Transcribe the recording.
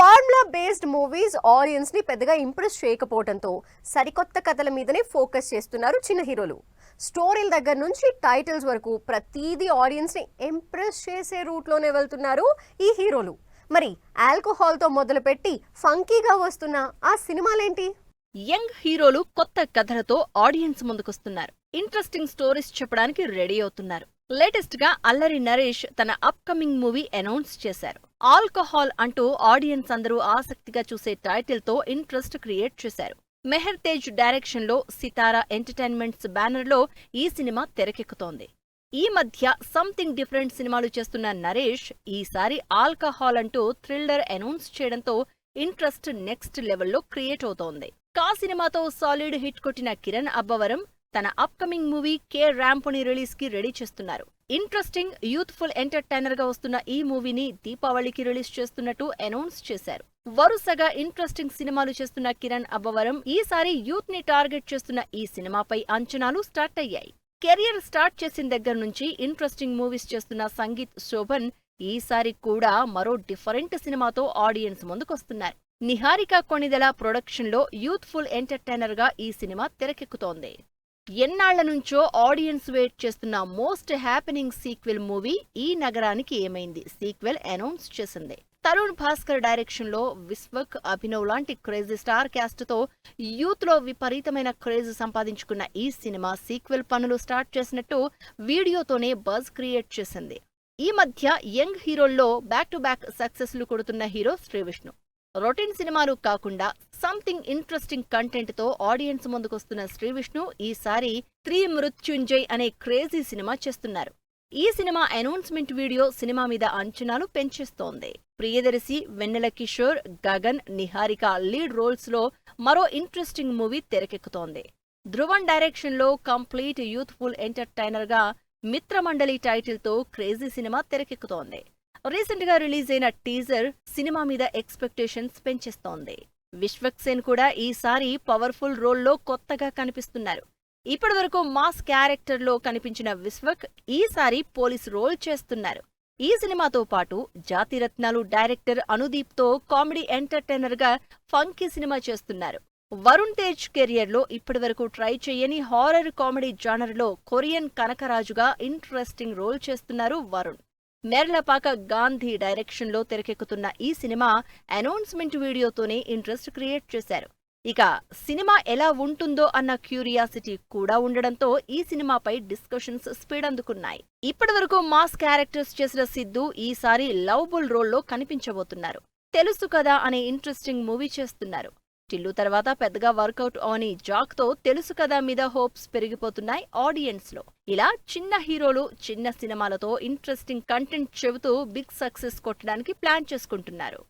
Formula based movies audience ని పెద్దగా impress చేయకపోవడంతో సరికొత్త కథల మీదనే ఫోకస్ చేస్తున్నారు చిన్న హీరోలు. స్టోరీల దగ్గర నుంచి టైటిల్స్ వరకు ప్రతిదీ ఆడియన్స్ ని ఇంప్రెస్ చేసే రూట్ లోనే వెళ్తున్నారు ఈ హీరోలు. మరి ఆల్కహాల్ తో మొదలుపెట్టి ఫంకీగా వస్తున్న ఆ సినిమాలేంటి? యంగ్ హీరోలు కొత్త కథలతో ఆడియన్స్ ముందుకొస్తున్నారు. ఇంట్రెస్టింగ్ స్టోరీస్ చెప్పడానికి రెడీ అవుతున్నారు. లేటెస్ట్ గా అల్లరి నరేష్ తన అప్కమింగ్ మూవీ అనౌన్స్ చేశారు. ఆల్కహాల్ అంటూ ఆడియన్స్ అందరూ ఆసక్తిగా చూసే టైటిల్ తో ఇంట్రెస్ట్ క్రియేట్ చేశారు. మెహర్ తేజ్ డైరెక్షన్ లో సితారా ఎంటర్టైన్మెంట్స్ బ్యానర్ లో ఈ సినిమా తెరకెక్కుతోంది. ఈ మధ్య సంథింగ్ డిఫరెంట్ సినిమాలు చేస్తున్న నరేష్ ఈసారి ఆల్కహాల్ అంటూ థ్రిల్లర్ అనౌన్స్ చేయడంతో ఇంట్రెస్ట్ నెక్స్ట్ లెవెల్లో క్రియేట్ అవుతోంది. కా సినిమాతో సాలిడ్ హిట్ కొట్టిన కిరణ్ అబ్బవరం తన అప్కమింగ్ మూవీ కే ర్యాంప్ని రిలీజ్ కి రెడీ చేస్తున్నారు. ఇంట్రెస్టింగ్ యూత్ఫుల్ ఎంటర్టైనర్ గా వస్తున్న ఈ మూవీని దీపావళికి రిలీజ్ చేస్తున్నట్టు అనౌన్స్ చేశారు. వరుసగా ఇంట్రెస్టింగ్ సినిమాలు చేస్తున్న కిరణ్ అబ్బవరం ఈసారి యూత్ ని టార్గెట్ చేస్తున్న ఈ సినిమాపై అంచనాలు స్టార్ట్ అయ్యాయి. కెరియర్ స్టార్ట్ చేసిన దగ్గర నుంచి ఇంట్రెస్టింగ్ మూవీస్ చేస్తున్న సంగీత్ శోభన్ ఈసారి కూడా మరో డిఫరెంట్ సినిమాతో ఆడియన్స్ ముందుకొస్తున్నారు. నిహారిక కొణిదెల ప్రొడక్షన్ లో యూత్ఫుల్ ఎంటర్టైనర్ గా ఈ సినిమా తెరకెక్కుతోంది. ఎన్నాళ్ల నుంచో ఆడియన్స్ వెయిట్ చేస్తున్న మోస్ట్ హ్యాపెనింగ్ సీక్వెల్ మూవీ ఈ నగరానికి ఏమైంది సీక్వెల్ అనౌన్స్ చేసింది. తరుణ్ భాస్కర్ డైరెక్షన్ లో విశ్వక్, అభినవ్ లాంటి క్రేజీ స్టార్ క్యాస్ట్ తో యూత్ లో విపరీతమైన క్రేజ్ సంపాదించుకున్న ఈ సినిమా సీక్వెల్ పనులు స్టార్ట్ చేసినట్టు వీడియోతోనే బజ్ క్రియేట్ చేసింది. ఈ మధ్య యంగ్ హీరోల్లో బ్యాక్ టు బ్యాక్ సక్సెస్లు కొడుతున్న హీరో శ్రీవిష్ణు. రొటీన్ సినిమాలు కాకుండా సంథింగ్ ఇంట్రెస్టింగ్ కంటెంట్ తో ఆడియన్స్ ముందుకొస్తున్న శ్రీవిష్ణు ఈసారి 3 మృత్యుంజయ్ అనే క్రేజీ సినిమా చేస్తున్నారు. ఈ సినిమా అనౌన్స్మెంట్ వీడియో సినిమా మీద అంచనాలు పెంచేస్తోంది. ప్రియదర్శి, వెన్నెల కిషోర్, గగన్, నిహారిక లీడ్ రోల్స్ లో మరో ఇంట్రెస్టింగ్ మూవీ తెరకెక్కుతోంది. ధ్రువన్ డైరెక్షన్ లో కంప్లీట్ యూత్ఫుల్ ఎంటర్టైనర్ గా మిత్రమండలి టైటిల్ తో క్రేజీ సినిమా తెరకెక్కుతోంది. రీసెంట్ గా రిలీజ్ అయిన టీజర్ సినిమా మీద ఎక్స్పెక్టేషన్స్ పెంచేస్తోంది. విశ్వక్ సేన్ కూడా ఈసారి పవర్ఫుల్ రోల్లో కొత్తగా కనిపిస్తున్నారు. ఇప్పటివరకు మాస్ క్యారెక్టర్ లో కనిపించిన విశ్వక్ ఈసారి పోలీస్ రోల్ చేస్తున్నారు. ఈ సినిమాతో పాటు జాతిరత్నాలు డైరెక్టర్ అనుదీప్ తో కామెడీ ఎంటర్టైనర్ గా ఫంకీ సినిమా చేస్తున్నారు. వరుణ్ తేజ్ కెరియర్ లో ఇప్పటివరకు ట్రై చేయని హారర్ కామెడీ జానర్ లో కొరియన్ కనకరాజుగా ఇంట్రెస్టింగ్ రోల్ చేస్తున్నారు వరుణ్. మెర్లపాక గాంధీ డైరెక్షన్ లో తెరకెక్కుతున్న ఈ సినిమా అనౌన్స్మెంట్ వీడియోతోనే ఇంట్రెస్ట్ క్రియేట్ చేశారు. ఇక సినిమా ఎలా ఉంటుందో అన్న క్యూరియాసిటీ కూడా ఉండడంతో ఈ సినిమాపై డిస్కషన్స్ స్పీడ్ అందుకున్నాయి. ఇప్పటివరకు మాస్ క్యారెక్టర్స్ చేసిన సిద్ధు ఈసారి లవబుల్ రోల్లో కనిపించబోతున్నారు. తెలుసు కదా అనే ఇంట్రెస్టింగ్ మూవీ చేస్తున్నారు. టిల్లు తర్వాత పెద్దగా వర్కౌట్ అవని జాక్ తో తెలుసు కదా మీద హోప్స్ పెరిగిపోతున్నాయి ఆడియన్స్ లో. ఇలా చిన్న హీరోలు చిన్న సినిమాలతో ఇంట్రెస్టింగ్ కంటెంట్ చెబుతూ బిగ్ సక్సెస్ కొట్టడానికి ప్లాన్ చేసుకుంటున్నారు.